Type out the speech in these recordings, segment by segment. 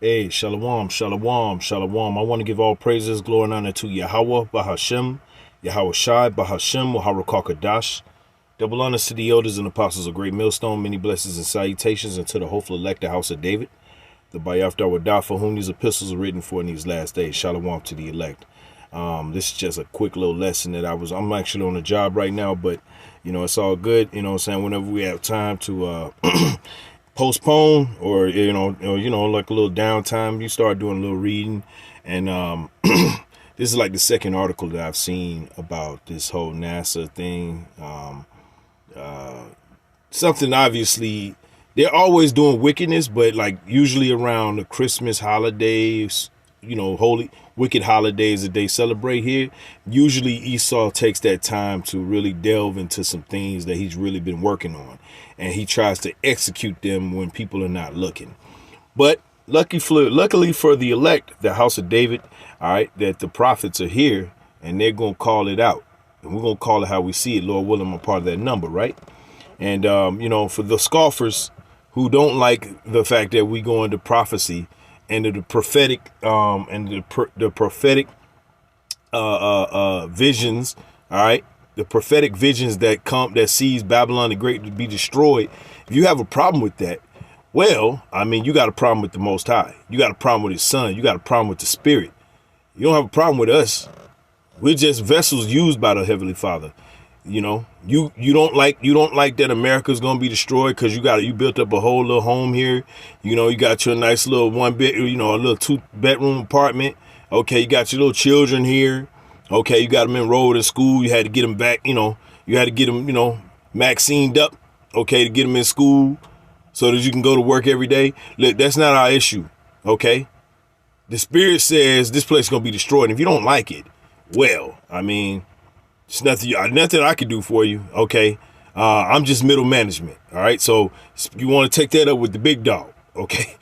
Hey, shalom, shalom, shalom. I want to give all praises, glory, and honor to Yahweh, Bahashem, Yahweh Shai, Bahashem, Waharakakadash. Double honors to the elders and apostles of Great Millstone, many blessings and salutations, and to the hopeful elect, the house of David, the Bayafdar Wadah, for whom these epistles are written for in these last days. Shalom to the elect. This is just a quick little lesson that I'm actually on a job right now, but, it's all good. Whenever we have time to, postpone or like a little downtime, you start doing a little reading. And this is like the second article that I've seen about this whole NASA thing. Something, obviously they're always doing wickedness, but like usually around the Christmas holidays, holy wicked holidays that they celebrate here, usually Esau takes that time to really delve into some things that he's really been working on, and he tries to execute them when people are not looking. But luckily for the elect, the house of David, all right, that the prophets are here and they're going to call it out, and we're going to call it how we see it. Lord willing, I'm a part of that number, right? And for the scoffers who don't like the fact that we go into prophecy and the prophetic the prophetic visions, all right, the prophetic visions that sees Babylon the Great to be destroyed. If you have a problem with that, well, you got a problem with the Most High. You got a problem with His Son. You got a problem with the Spirit. You don't have a problem with us. We're just vessels used by the Heavenly Father. You don't like that America's gonna be destroyed because you built up a whole little home here. You got your nice little a little 2-bedroom apartment. Okay, you got your little children here. Okay, you got them enrolled in school. You had to get them back. You had to get them vaccined up. Okay, to get them in school so that you can go to work every day. Look, that's not our issue. Okay, the Spirit says this place is gonna be destroyed. And if you don't like it, well, it's nothing I can do for you. Okay. I'm just middle management. All right. So you want to take that up with the big dog. Okay.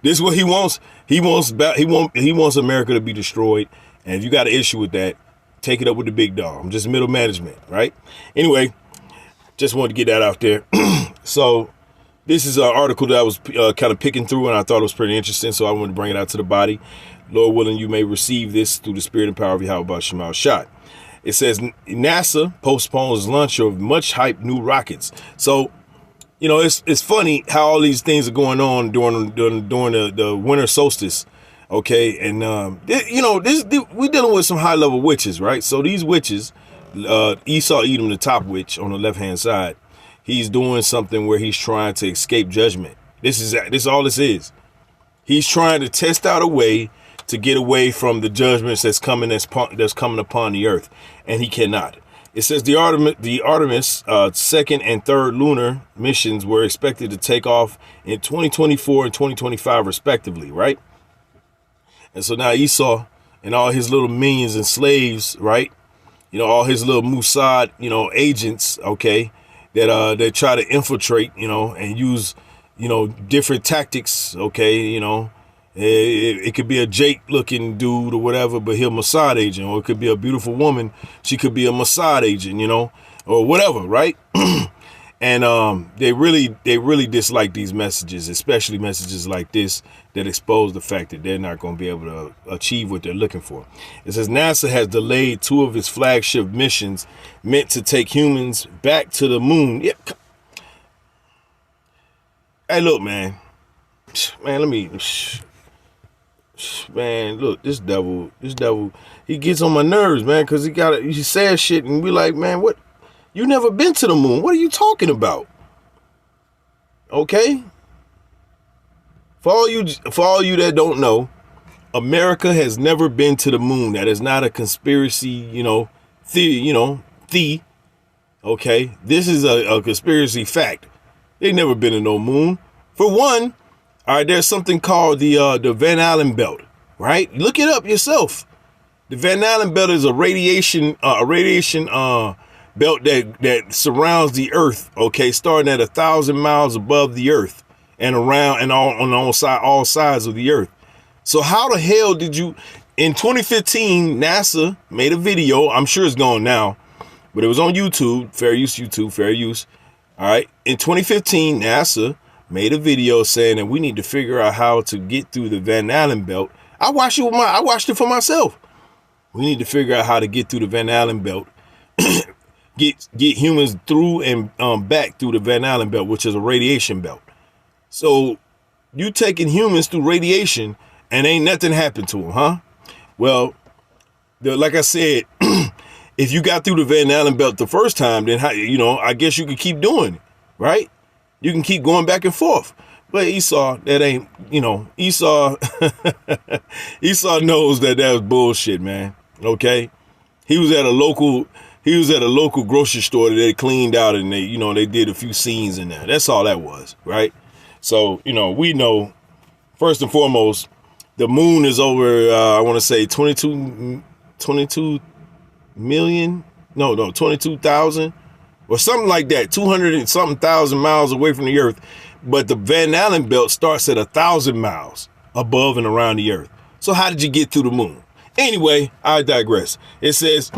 This is what he wants. He wants America to be destroyed. And if you got an issue with that, take it up with the big dog. I'm just middle management. Right. Anyway, just wanted to get that out there. So this is an article that I was kind of picking through, and I thought it was pretty interesting. So I wanted to bring it out to the body. Lord willing, you may receive this through the spirit and power of Yahweh Shema Shot. It says NASA postpones launch of much hyped new rockets. So, it's funny how all these things are going on during the winter solstice. Okay. And, we're dealing with some high level witches, right? So these witches, Esau Edom, the top witch on the left hand side, he's doing something where he's trying to escape judgment. This is all this is. He's trying to test out a way to get away from the judgments that's coming upon the earth, and he cannot. It says the Artemis second and third lunar missions were expected to take off in 2024 and 2025 respectively, right? And so now Esau and all his little minions and slaves, right? All his little Mossad, agents, okay, that try to infiltrate, and use, different tactics, okay, It could be a Jake looking dude or whatever, but he'll Mossad agent, or it could be a beautiful woman. She could be a Mossad agent, or whatever. Right. And, they really dislike these messages, especially messages like this that expose the fact that they're not going to be able to achieve what they're looking for. It says NASA has delayed 2 of its flagship missions meant to take humans back to the moon. Yeah. Hey, look, man, look, this devil, he gets on my nerves, man, because he says shit and we like, man, what? You never been to the moon. What are you talking about? Okay. For all you that don't know, America has never been to the moon. That is not a conspiracy, theory, okay. This is a conspiracy fact. They've never been to no moon. For one, all right, there's something called the Van Allen belt, right? Look it up yourself. The Van Allen belt is a radiation belt that surrounds the Earth, okay, starting at 1,000 miles above the Earth and around and on all sides of the Earth. So how the hell did you? In 2015, NASA made a video. I'm sure it's gone now, but it was on YouTube. Fair use. All right. In 2015, NASA made a video saying that we need to figure out how to get through the Van Allen belt. I watched it for myself. We need to figure out how to get through the Van Allen belt, get humans through and back through the Van Allen belt, which is a radiation belt. So you taking humans through radiation and ain't nothing happened to them, huh? Well, like I said, if you got through the Van Allen belt the first time, then I guess you could keep doing it, right? You can keep going back and forth. But Esau, that ain't, Esau, Esau knows that was bullshit, man. Okay, he was at a local grocery store that they cleaned out, and they did a few scenes in there. That's all that was, right? So we know, first and foremost, the moon is over. I want to say 22 million, 22,000 or something like that, 200 and something thousand miles away from the Earth. But the Van Allen belt starts at 1,000 miles above and around the Earth. So how did you get through the moon? Anyway, I digress. It says,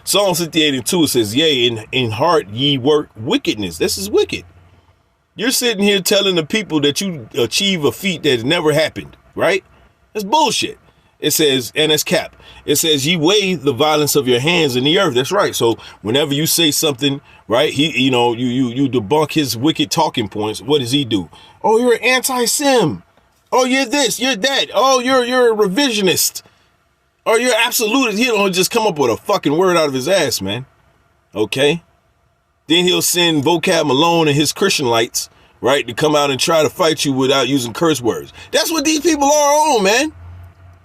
Psalm 58:2, it says, yea, in heart ye work wickedness. This is wicked. You're sitting here telling the people that you achieve a feat that has never happened, right? That's bullshit. It says, and it's cap. It says, ye weigh the violence of your hands in the earth. That's right. So whenever you say something, right, you debunk his wicked talking points. What does he do? Oh, you're an anti-Sim. Oh, you're this, you're that. Oh, you're a revisionist. Or you're absolutist. He don't just come up with a fucking word out of his ass, man. Okay. Then he'll send Vocab Malone and his Christian lights, right, to come out and try to fight you without using curse words. That's what these people are on, man.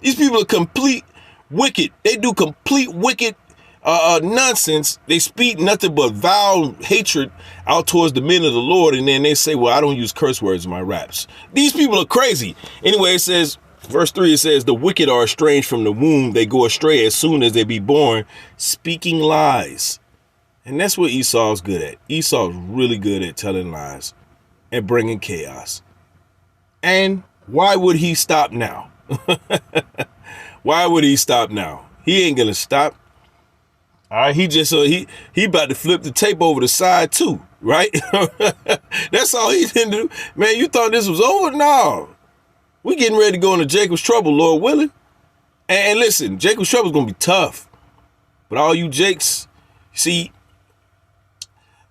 These people are complete wicked. They do complete wicked nonsense. They speak nothing but vile hatred out towards the men of the Lord. And then they say, well, I don't use curse words in my raps. These people are crazy. Anyway, it says, verse 3, it says, the wicked are estranged from the womb. They go astray as soon as they be born, speaking lies. And that's what Esau's good at. Esau's really good at telling lies and bringing chaos. And why would he stop now? Why would he stop now? He ain't gonna stop. All right, he about to flip the tape over the side too, right? That's all he didn't do. Man, you thought this was over? No. We getting ready to go into Jacob's trouble, Lord willing. And listen, Jacob's trouble is gonna be tough. But all you Jakes, see,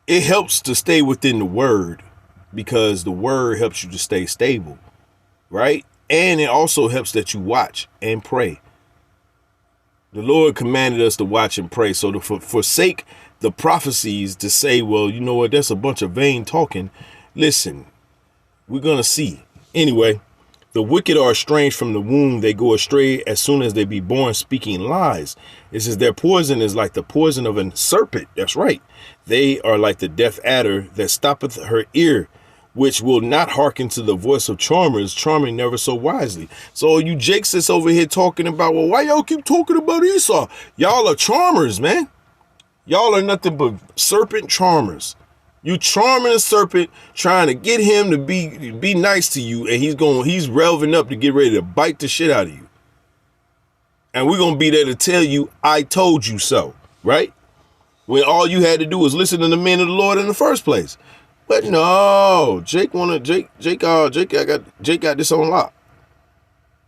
it helps to stay within the word, because the word helps you to stay stable, right? And it also helps that you watch and pray. The Lord commanded us to watch and pray. So to forsake the prophecies to say, well, you know what, that's a bunch of vain talking. Listen, we're going to see. Anyway, the wicked are estranged from the womb. They go astray as soon as they be born, speaking lies. It says their poison is like the poison of a serpent. That's right. They are like the deaf adder that stoppeth her ear, which will not hearken to the voice of charmers, charming never so wisely. So you Jakes that's over here talking about, well, why y'all keep talking about Esau? Y'all are charmers, man. Y'all are nothing but serpent charmers. You charming a serpent, trying to get him to be nice to you, and he's revving up to get ready to bite the shit out of you. And we're going to be there to tell you, I told you so, right? When all you had to do was listen to the men of the Lord in the first place. But no, Jake got this on lock.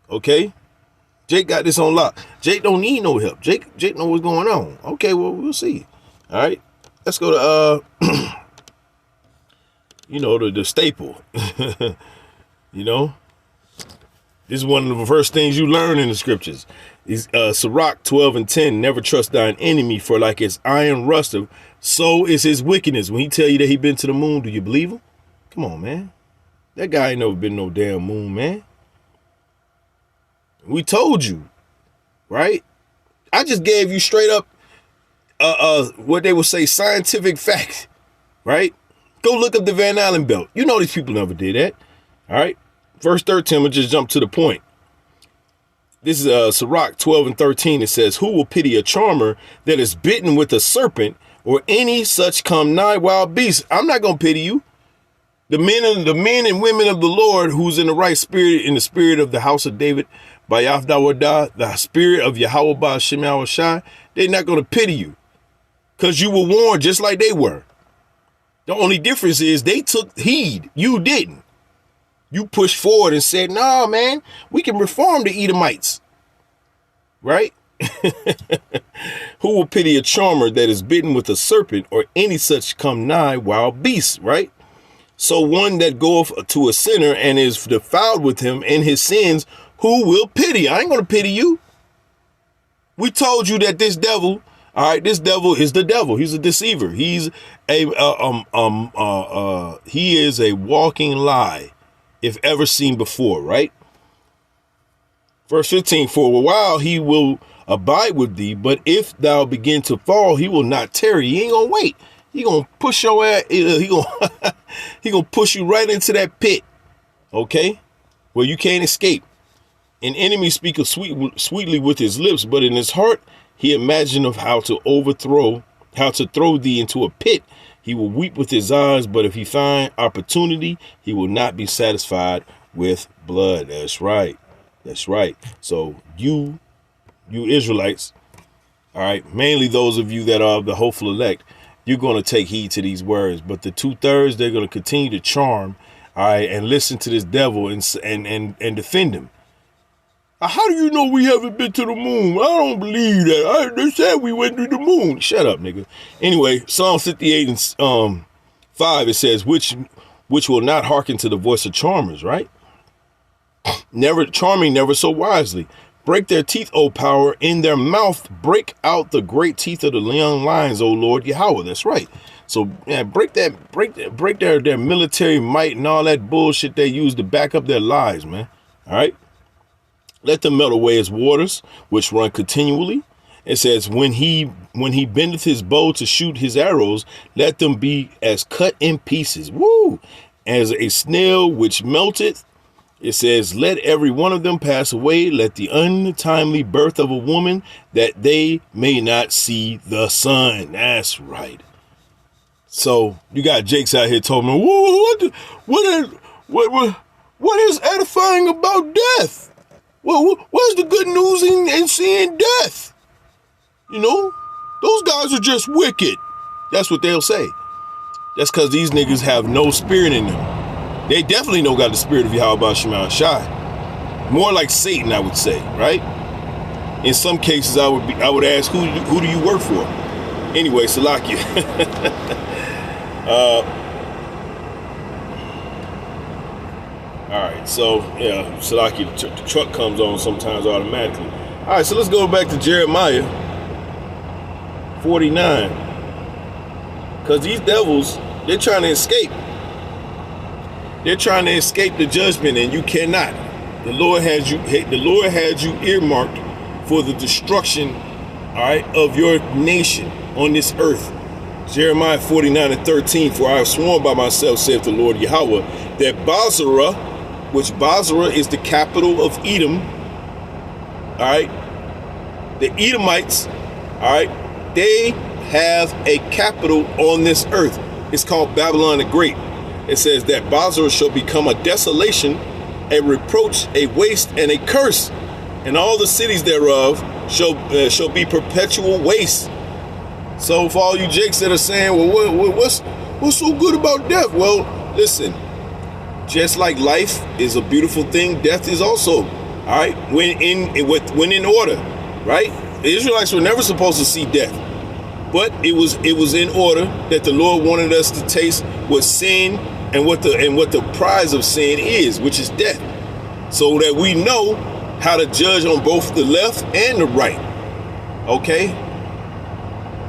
Okay? Jake got this on lock. Jake don't need no help. Jake know what's going on. Okay, well, we'll see. All right. Let's go to the staple. This is one of the first things you learn in the scriptures. Is Sirach 12:10. Never trust thine enemy, for like his iron rusteth, so is his wickedness. When he tell you that he been to the moon, do you believe him? Come on, man. That guy ain't never been no damn moon, man. We told you, right? I just gave you straight up what they would say scientific fact, right? Go look up the Van Allen belt. You know these people never did that. All right. Verse 13, I'm going to just jump to the point. This is Sirach 12:13. It says, who will pity a charmer that is bitten with a serpent, or any such come nigh wild beasts? I'm not going to pity you. The men and women of the Lord, who's in the right spirit, in the spirit of the house of David, by Yahweh, the spirit of Yahweh by Shem Shai, they're not going to pity you, because you were warned just like they were. The only difference is they took heed. You didn't. You pushed forward and said, "No, man, we can reform the Edomites." Right? Who will pity a charmer that is bitten with a serpent, or any such come nigh wild beasts? Right? So one that goeth to a sinner and is defiled with him in his sins, who will pity? I ain't gonna pity you. We told you that this devil, all right, this devil is the devil. He's a deceiver. He's a he is a walking lie, if ever seen before, right? Verse 15, for a while he will abide with thee, but if thou begin to fall, he will not tarry. He ain't gonna wait. He gonna push your ass. He gonna push you right into that pit, okay, where you can't escape. An enemy speaketh sweetly with his lips, but in his heart he imagineth how to throw thee into a pit. He will weep with his eyes, but if he find opportunity, he will not be satisfied with blood. That's right. That's right. So you Israelites, all right, mainly those of you that are the hopeful elect, you're going to take heed to these words. But the 2/3, they're going to continue to charm, all right, and listen to this devil and defend him. How do you know we haven't been to the moon? I don't believe that. They said we went to the moon. Shut up, nigga. Anyway, Psalm 58 and 5, it says, which will not hearken to the voice of charmers, right? Charming never so wisely. Break their teeth, O power, in their mouth. Break out the great teeth of the young lions, O Lord Yahweh. That's right. So yeah, break their military might and all that bullshit they use to back up their lies, man. All right. Let them melt away as waters, which run continually. It says, when he bendeth his bow to shoot his arrows, let them be as cut in pieces. Woo! As a snail which melteth. It says, let every one of them pass away. Let the untimely birth of a woman, that they may not see the sun. That's right. So you got Jakes out here talking, what is edifying about death? Well, what's the good news in seeing death? You know, those guys are just wicked. That's what they'll say. That's because these niggas have no spirit in them. They definitely don't got the spirit of Yahweh Shema Shai. More like Satan, I would say, right? In some cases, I would ask, who do you work for? Anyway, Salakia. All right, so yeah, Salaki, the truck comes on sometimes automatically. All right, so let's go back to Jeremiah 49, because these devils, they're trying to escape. They're trying to escape the judgment, and you cannot. The Lord had you earmarked for the destruction, all right, of your nation on this earth. Jeremiah 49 and 13, for I have sworn by myself, saith the Lord Yahweh, that Basra, which Basra is the capital of Edom, all right, the Edomites, all right, they have a capital on this earth. It's called Babylon the Great. It says that Basra shall become a desolation, a reproach, a waste, and a curse, and all the cities thereof shall be perpetual waste. So for all you jakes that are saying, well, what's so good about death? Well, listen, just like life is a beautiful thing, death is also, all right, when in order, right? The Israelites were never supposed to see death, but it was in order that the Lord wanted us to taste what sin and what the prize of sin is, which is death, so that we know how to judge on both the left and the right. Okay?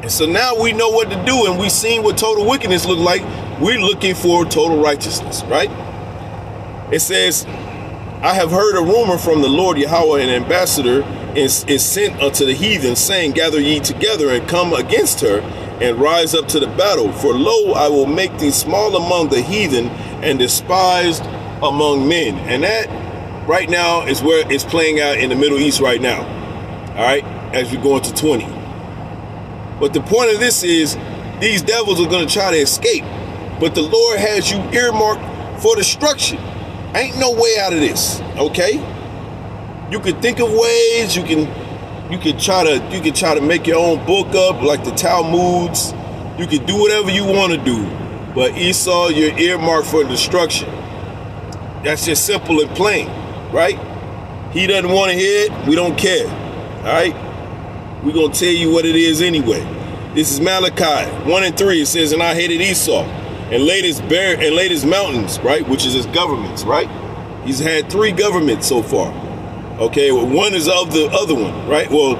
And so now we know what to do, and we've seen what total wickedness look like. We're looking for total righteousness, right? It says, I have heard a rumor from the Lord Yahweh, an ambassador is sent unto the heathen, saying, gather ye together and come against her, and rise up to the battle. For lo, I will make thee small among the heathen and despised among men. And that right now is where it's playing out in the Middle East right now. All right, as we go into 20. But the point of this is, these devils are going to try to escape, but the Lord has you earmarked for destruction. Ain't no way out of this, okay? You could think of ways. You could try to make your own book up, like the Talmuds. You could do whatever you want to do, but Esau, you're earmarked for destruction. That's just simple and plain, right? He doesn't want to hear it. We don't care. All right? We're going to tell you what it is anyway. This is Malachi 1:3. It says, and I hated Esau and laid his mountains, right? Which is his governments, right? He's had 3 governments so far. Okay, well, one is of the other one, right? Well,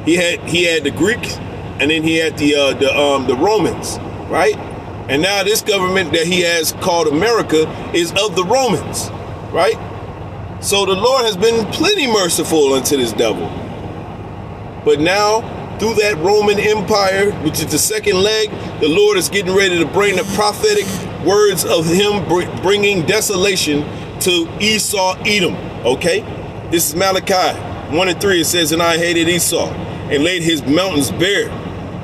he had the Greeks, and then he had the Romans, right? And now this government that he has called America is of the Romans, right? So the Lord has been plenty merciful unto this devil. But now, through that Roman Empire, which is the second leg, the Lord is getting ready to bring the prophetic words of him bringing desolation to Esau, Edom, okay? This is Malachi 1:3. It says, and I hated Esau and laid his mountains bare.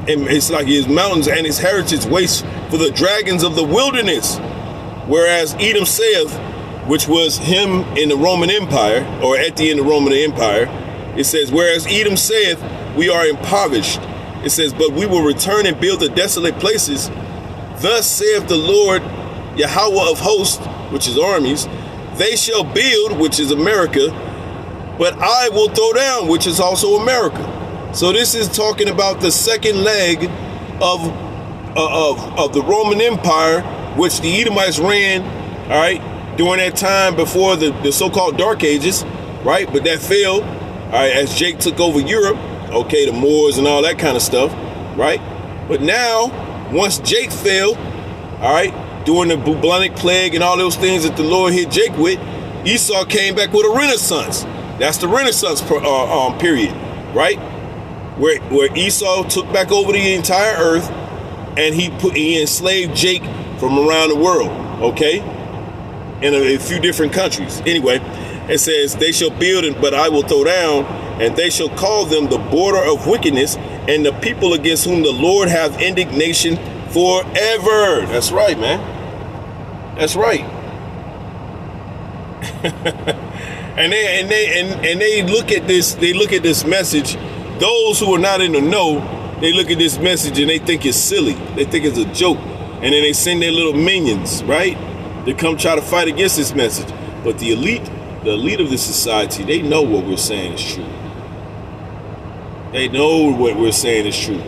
And it's like his mountains and his heritage waste for the dragons of the wilderness. Whereas Edom saith, which was him in the Roman Empire, or at the end of the Roman Empire, it says, whereas Edom saith, we are impoverished. It says, but we will return and build the desolate places. Thus saith the Lord Yahweh of hosts, which is armies, they shall build, which is America, but I will throw down, which is also America. So this is talking about the second leg of the Roman Empire, which the Edomites ran, all right, during that time before the so-called Dark Ages, right? But that fell, all right, as Jake took over Europe, okay, the Moors and all that kind of stuff, right? But now, once Jake fell, all right, during the bubonic plague and all those things that the Lord hit Jake with, Esau came back with a renaissance. That's the Renaissance period, right? Where Esau took back over the entire earth, and he enslaved Jake from around the world, okay? In a few different countries. Anyway, it says, they shall build, but I will throw down, and they shall call them the border of wickedness, and the people against whom the Lord have indignation forever. That's right, man. That's right. and they look at this. They look at this message. Those who are not in the know, they look at this message and they think it's silly. They think it's a joke, and then they send their little minions, right, to come try to fight against this message. But the elite of this society, they know what we're saying is true. They know what we're saying is true.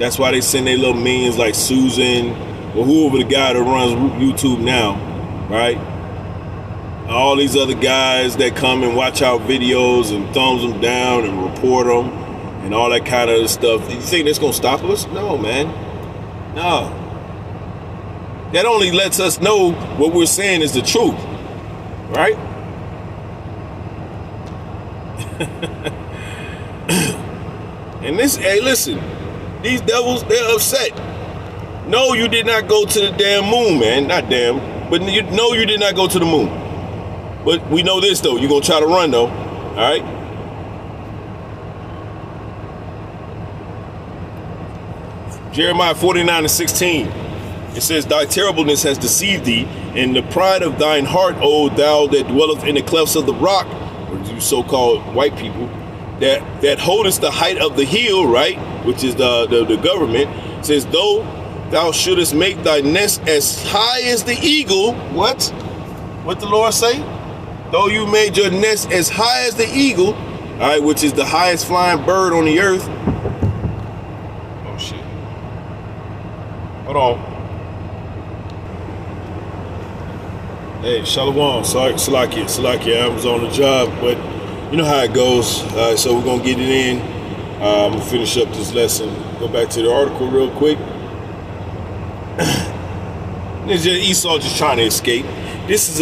That's why they send their little minions like Susan or whoever the guy that runs YouTube now, right? All these other guys that come and watch our videos and thumbs them down and report them and all that kind of stuff. You think that's going to stop us? No, man. No. That only lets us know what we're saying is the truth, right? And this, hey, listen, these devils, they're upset. No, you did not go to the damn moon, man. Not damn, but no, you did not go to the moon. But we know this, though. You're going to try to run, though. All right? Jeremiah 49:16. It says, thy terribleness has deceived thee, and the pride of thine heart, O thou that dwelleth in the clefts of the rock, or you so-called white people, that holdest the height of the hill, right, which is the government, says, though thou shouldest make thy nest as high as the eagle. What? What the Lord say? Though you made your nest as high as the eagle, all right, which is the highest flying bird on the earth. Oh, shit. Hold on. Hey, Shalom. Sorry, Salakia. I was on the job, but you know how it goes. So we're going to get it in. I'm going to finish up this lesson. Go back to the article real quick. It's just Esau just trying to escape. This is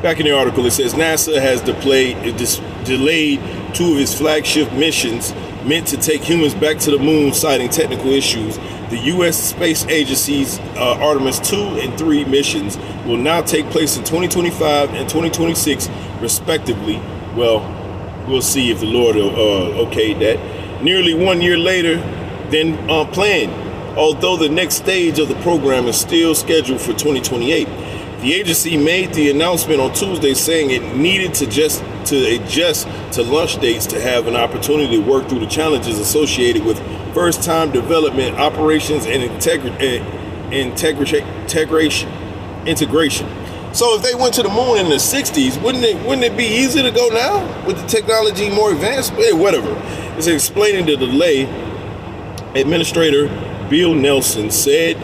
back in the article. It says NASA has delayed 2 of its flagship missions meant to take humans back to the moon, citing technical issues. The U.S. Space Agency's Artemis 2 and 3 missions will now take place in 2025 and 2026, respectively. Well, we'll see if the Lord okayed that. Nearly 1 year later than planned, although the next stage of the program is still scheduled for 2028. The agency made the announcement on Tuesday saying it needed to adjust to launch dates to have an opportunity to work through the challenges associated with first-time development, operations, and integration. So if they went to the moon in the 60s, wouldn't it be easy to go now with the technology more advanced? Whatever. It's explaining the delay. Administrator Bill Nelson said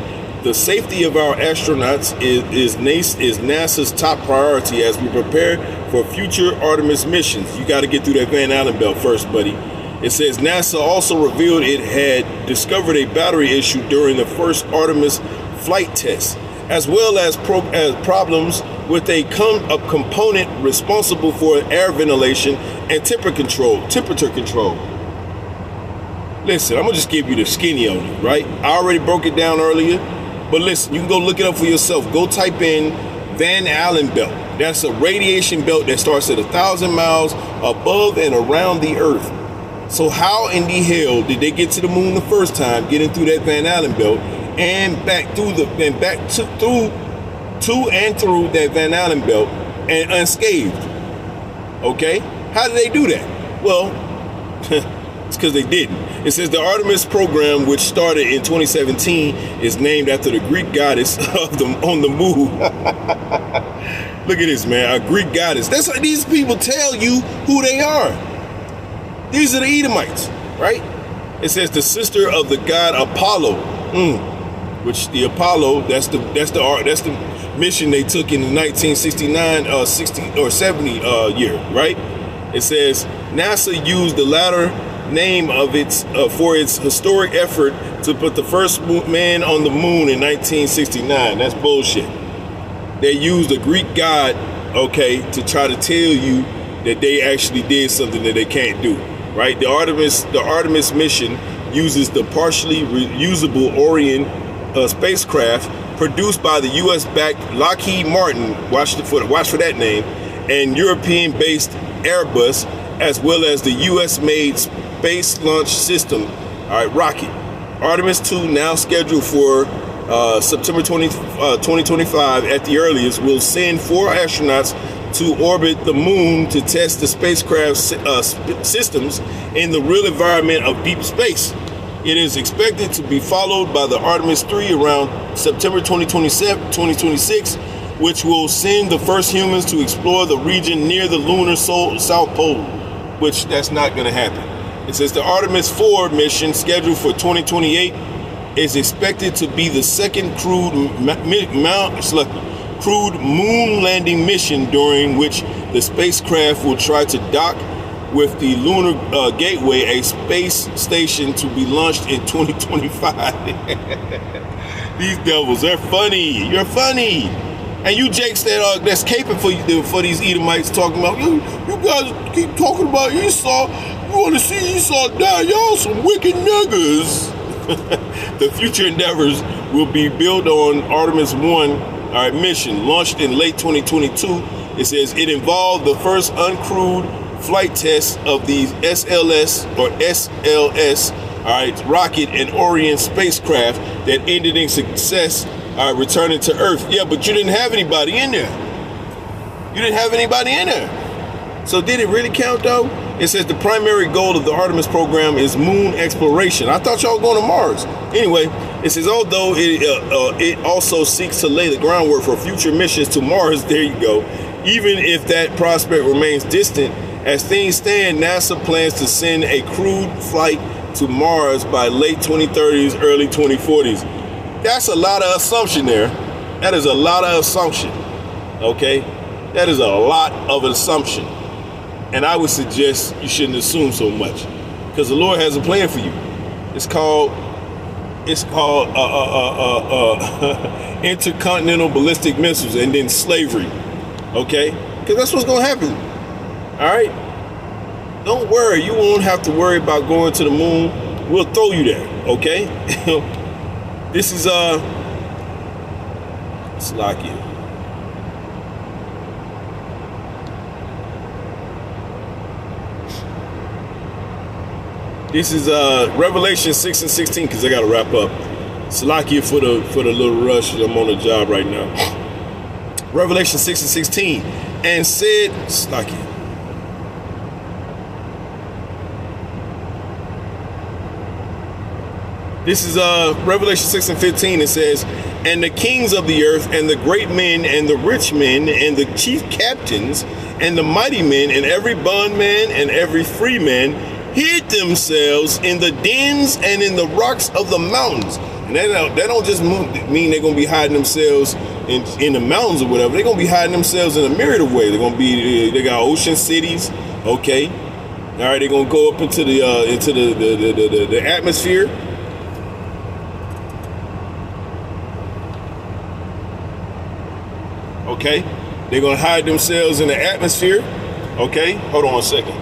the safety of our astronauts is NASA's top priority as we prepare for future Artemis missions. You got to get through that Van Allen belt first, buddy. It says NASA also revealed it had discovered a battery issue during the first Artemis flight test, as well as problems with a component responsible for air ventilation and temperature control. Listen, I'm gonna just give you the skinny on it, right? I already broke it down earlier, but listen, you can go look it up for yourself. Go type in Van Allen belt. That's a radiation belt that starts at 1,000 miles above and around the Earth. So how in the hell did they get to the moon the first time, getting through that Van Allen belt and through that Van Allen belt and unscathed? Okay, how did they do that? Well, it's because they didn't. It says the Artemis program, which started in 2017, is named after the Greek goddess on the moon. Look at this, man, a Greek goddess. That's what these people tell you who they are. These are the Edomites, right? It says the sister of the god Apollo, which the Apollo, that's the mission they took in the 1969, 60 or 70 year, right? It says NASA used the latter name of its for its historic effort to put the first man on the moon in 1969. That's bullshit. They used a Greek god, okay, to try to tell you that they actually did something that they can't do, right? The Artemis mission uses the partially reusable Orion spacecraft produced by the U.S.-backed Lockheed Martin, watch for that name, and European-based Airbus, as well as the U.S.-made Space Launch System, all right, rocket. Artemis 2, now scheduled for September 2025 at the earliest, will send 4 astronauts to orbit the moon to test the spacecraft systems in the real environment of deep space. It is expected to be followed by the Artemis 3 around September 2026, which will send the first humans to explore the region near the lunar south pole, which that's not going to happen. It says the Artemis 4 mission, scheduled for 2028, is expected to be the second crewed moon landing mission, during which the spacecraft will try to dock with the Lunar Gateway, a space station to be launched in 2025. These devils, they're funny. You're funny. And you jakes that's caping for these Edomites, talking about, you guys keep talking about Esau. You want to see Esau die? Y'all some wicked niggas. The future endeavors will be built on Artemis 1 mission, launched in late 2022. It says it involved the first uncrewed flight test of the SLS rocket and Orion spacecraft that ended in success, returning to Earth. Yeah, but you didn't have anybody in there. So did it really count though? It says the primary goal of the Artemis program is moon exploration. I thought y'all were going to Mars. Anyway, it says although it also seeks to lay the groundwork for future missions to Mars, there you go, even if that prospect remains distant, as things stand, NASA plans to send a crewed flight to Mars by late 2030s, early 2040s. That's a lot of assumption there. That is a lot of assumption, okay? That is a lot of assumption. And I would suggest you shouldn't assume so much, because the Lord has a plan for you. It's called intercontinental ballistic missiles and then slavery, okay? Because that's what's going to happen, all right? Don't worry. You won't have to worry about going to the moon. We'll throw you there, okay? This is, Slovakia. This is Revelation 6 and 16, because I got to wrap up. Slovakia for the little rush. I'm on the job right now. Revelation 6 and 16. And said, Slovakia. This is Revelation 6 and 15. It says, and the kings of the earth, and the great men, and the rich men, and the chief captains, and the mighty men, and every bondman, and every free man, hid themselves in the dens and in the rocks of the mountains. And that don't just mean they're going to be hiding themselves in the mountains or whatever. They're going to be hiding themselves in a myriad of ways. They're going to be, they got ocean cities, okay? All right, they're going to go up into the atmosphere. Okay, they're going to hide themselves in the atmosphere. Okay, hold on a second.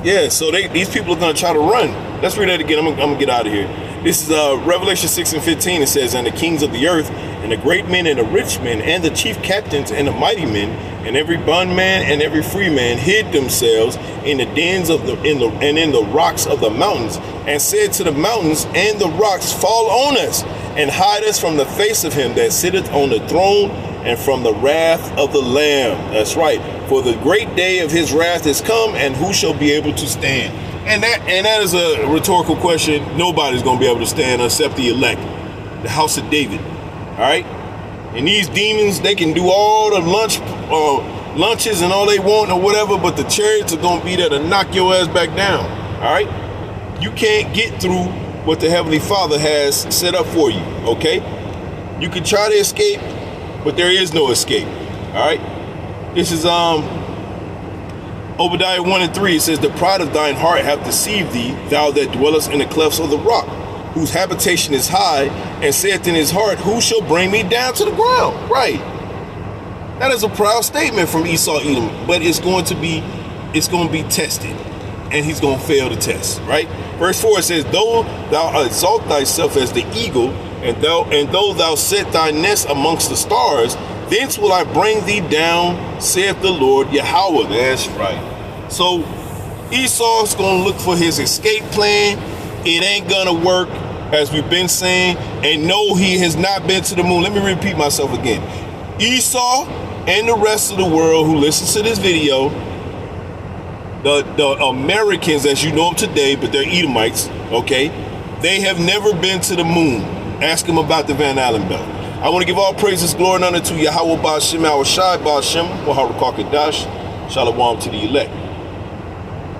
Yeah, so these people are going to try to run. Let's read that again. I'm going to get out of here. This is Revelation 6 and 15. It says, and the kings of the earth, and the great men, and the rich men, and the chief captains, and the mighty men, and every bondman, and every free man hid themselves in the dens of in the rocks of the mountains, and said to the mountains and the rocks, fall on us, and hide us from the face of him that sitteth on the throne, and from the wrath of the Lamb. That's right. For the great day of his wrath is come, and who shall be able to stand? And that is a rhetorical question. Nobody's going to be able to stand except the elect, the house of David. All right? And these demons, they can do all the lunches and all they want or whatever, but the chariots are going to be there to knock your ass back down. All right? You can't get through what the Heavenly Father has set up for you, okay? You can try to escape, but there is no escape, all right? This is Obadiah 1 and 3. It says, the pride of thine heart hath deceived thee, thou that dwellest in the clefts of the rock, whose habitation is high, and saith in his heart, who shall bring me down to the ground? Right. That is a proud statement from Esau Edom, but it's going to be tested, and he's going to fail the test, right? Verse 4, it says, though thou exalt thyself as the eagle, and though thou set thy nest amongst the stars, thence will I bring thee down, saith the Lord Yahweh. That's right. So Esau's going to look for his escape plan. It ain't going to work, as we've been saying. And no, he has not been to the moon. Let me repeat myself again. Esau and the rest of the world who listens to this video, the Americans as you know them today, but they're Edomites, okay? They have never been to the moon. Ask them about the Van Allen belt. I want to give all praises, glory, and honor to Yahweh Ba'ashem, our Shai Ba'ashem, Waharakakadash, Shalom to the elect.